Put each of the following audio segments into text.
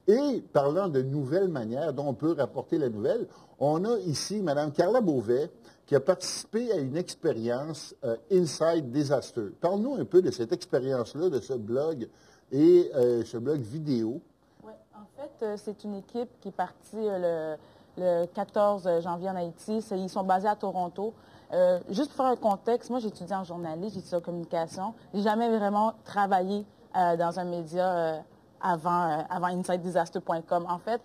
Et parlant de nouvelles manières dont on peut rapporter la nouvelle, on a ici Mme Carla Beauvais qui a participé à une expérience Inside Disaster. Parle-nous un peu de cette expérience-là, de ce blog et ce blog vidéo. Oui, en fait, c'est une équipe qui est partie le 14 janvier en Haïti. Ils sont basés à Toronto. Juste pour faire un contexte, moi, j'ai étudié en journalisme, j'ai étudié en communication. J'ai jamais vraiment travaillé dans un média avant InsideDisaster.com. En fait,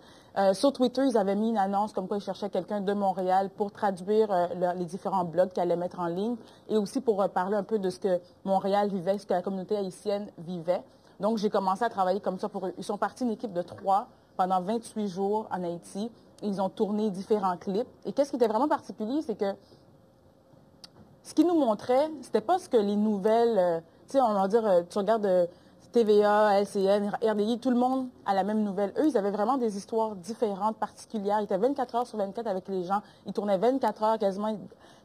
sur Twitter, ils avaient mis une annonce comme quoi ils cherchaient quelqu'un de Montréal pour traduire les différents blogs qu'ils allaient mettre en ligne et aussi pour parler un peu de ce que Montréal vivait, ce que la communauté haïtienne vivait. Donc, j'ai commencé à travailler comme ça pour eux. Ils sont partis une équipe de 3 pendant 28 jours en Haïti. Ils ont tourné différents clips. Et qu'est-ce qui était vraiment particulier, c'est que ce qu'ils nous montraient, c'était pas ce que les nouvelles... tu sais, on va dire, tu regardes TVA, LCN, RDI, tout le monde a la même nouvelle. Eux, ils avaient vraiment des histoires différentes, particulières. Ils étaient 24 heures sur 24 avec les gens. Ils tournaient 24 heures quasiment.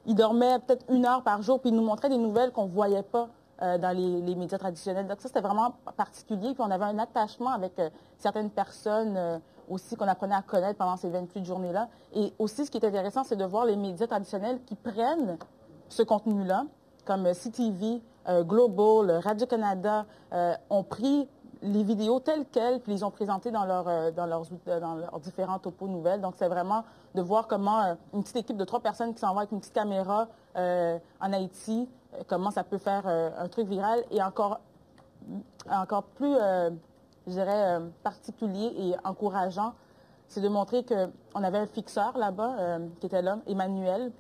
Ils dormaient peut-être 1 heure par jour, puis ils nous montraient des nouvelles qu'on voyait pas dans les médias traditionnels. Donc ça, c'était vraiment particulier. Puis on avait un attachement avec certaines personnes aussi qu'on apprenait à connaître pendant ces 28 journées-là. Et aussi, ce qui est intéressant, c'est de voir les médias traditionnels qui prennent ce contenu-là, comme CTV, Global, Radio-Canada, ont pris les vidéos telles quelles, puis les ont présentées dans leurs différents topos nouvelles. Donc, c'est vraiment de voir comment une petite équipe de 3 personnes qui s'en va avec une petite caméra en Haïti, comment ça peut faire un truc viral et encore plus, je dirais, particulier et encourageant, c'est de montrer qu'on avait un fixeur là-bas qui était là, Emmanuel,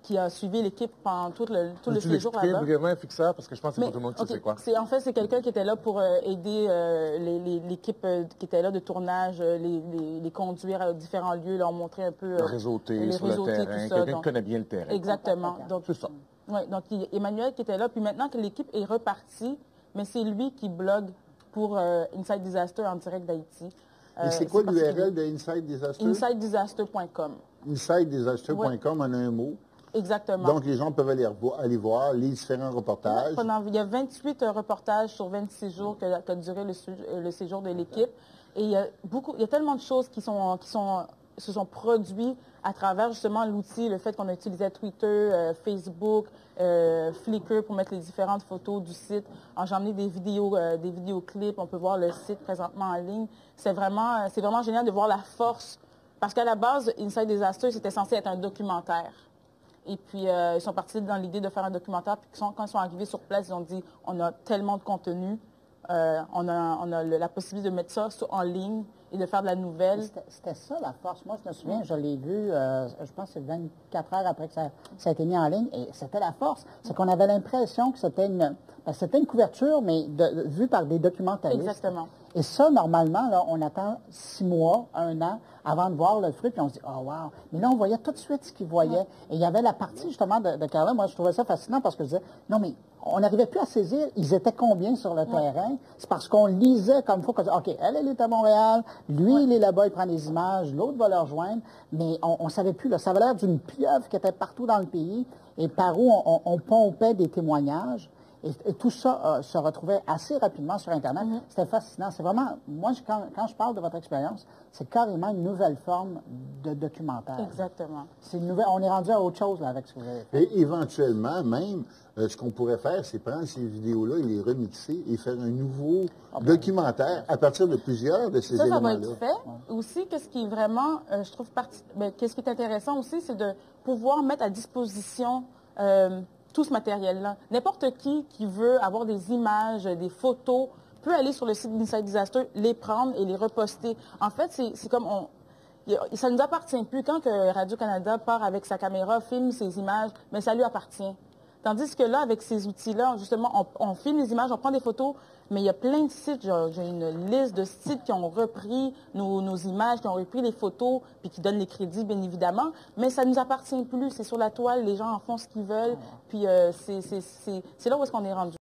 qui a suivi l'équipe pendant tout le séjour là-bas. Brièvement un fixeur, parce que je pense que c'est pas tout le monde qui sait quoi. En fait, c'est quelqu'un qui était là pour aider l'équipe qui était là de tournage, les conduire à différents lieux, leur montrer un peu... réseauter sur le terrain, quelqu'un qui connaît bien le terrain. Exactement. C'est ça. Oui, donc Emmanuel qui était là, puis maintenant que l'équipe est repartie, mais c'est lui qui blogue pour Inside Disaster en direct d'Haïti. Et c'est quoi l'URL de Inside Disaster? InsideDisaster.com. InsideDisaster.com en un mot. Exactement. Donc, les gens peuvent aller voir les différents reportages. Il y a 28 reportages sur 26 jours qu'a duré le séjour de l'équipe. Et il y a tellement de choses qui se sont produites à travers justement l'outil, le fait qu'on utilisait Twitter, Facebook, Flickr pour mettre les différentes photos du site. J'ai emmené des vidéoclips, on peut voir le site présentement en ligne. C'est vraiment génial de voir la force. Parce qu'à la base, Inside Disaster, c'était censé être un documentaire. Et puis, ils sont partis dans l'idée de faire un documentaire. Puis, quand ils sont arrivés sur place, ils ont dit, on a tellement de contenu, on a la possibilité de mettre ça en ligne et de faire de la nouvelle. C'était ça, la force. Moi, je me souviens, je l'ai vu, je pense que c'est 24 heures après que ça a été mis en ligne. Et c'était la force. C'est qu'on avait l'impression que c'était une couverture, mais vue par des documentaristes. Exactement. Et ça, normalement, là, on attend 6 mois, 1 an, avant de voir le fruit, puis on se dit, oh wow. Mais là, on voyait tout de suite ce qu'ils voyaient. Et il y avait la partie, justement, de Carla. Moi, je trouvais ça fascinant parce que je disais, non, mais on n'arrivait plus à saisir, ils étaient combien sur le terrain. C'est parce qu'on lisait comme il faut, OK, elle est à Montréal, lui, il est là-bas, il prend des images, l'autre va le rejoindre, mais on ne savait plus, là. Ça avait l'air d'une pieuvre qui était partout dans le pays et par où on pompait des témoignages. Et tout ça se retrouvait assez rapidement sur Internet. C'était fascinant. C'est vraiment, moi, quand je parle de votre expérience, c'est carrément une nouvelle forme de documentaire. Exactement. On est rendu à autre chose là, avec ce que vous avez fait. Et éventuellement, même, ce qu'on pourrait faire, c'est prendre ces vidéos-là et les remixer et faire un nouveau documentaire à partir de plusieurs de ces éléments-là. Ça va être fait. Aussi, qu'est-ce qui est vraiment, je trouve, qu'est-ce qui est intéressant aussi, c'est de pouvoir mettre à disposition tout ce matériel-là. N'importe qui veut avoir des images, des photos, peut aller sur le site d'Inside Disaster, les prendre et les reposter. En fait, c'est comme ça ne nous appartient plus. Quand Radio-Canada part avec sa caméra, filme ses images, mais ça lui appartient. Tandis que là, avec ces outils-là, justement, on filme les images, on prend des photos, mais il y a plein de sites, j'ai une liste de sites qui ont repris nos images, qui ont repris les photos, puis qui donnent les crédits, bien évidemment, mais ça ne nous appartient plus. C'est sur la toile, les gens en font ce qu'ils veulent, puis c'est là où est-ce qu'on est rendu.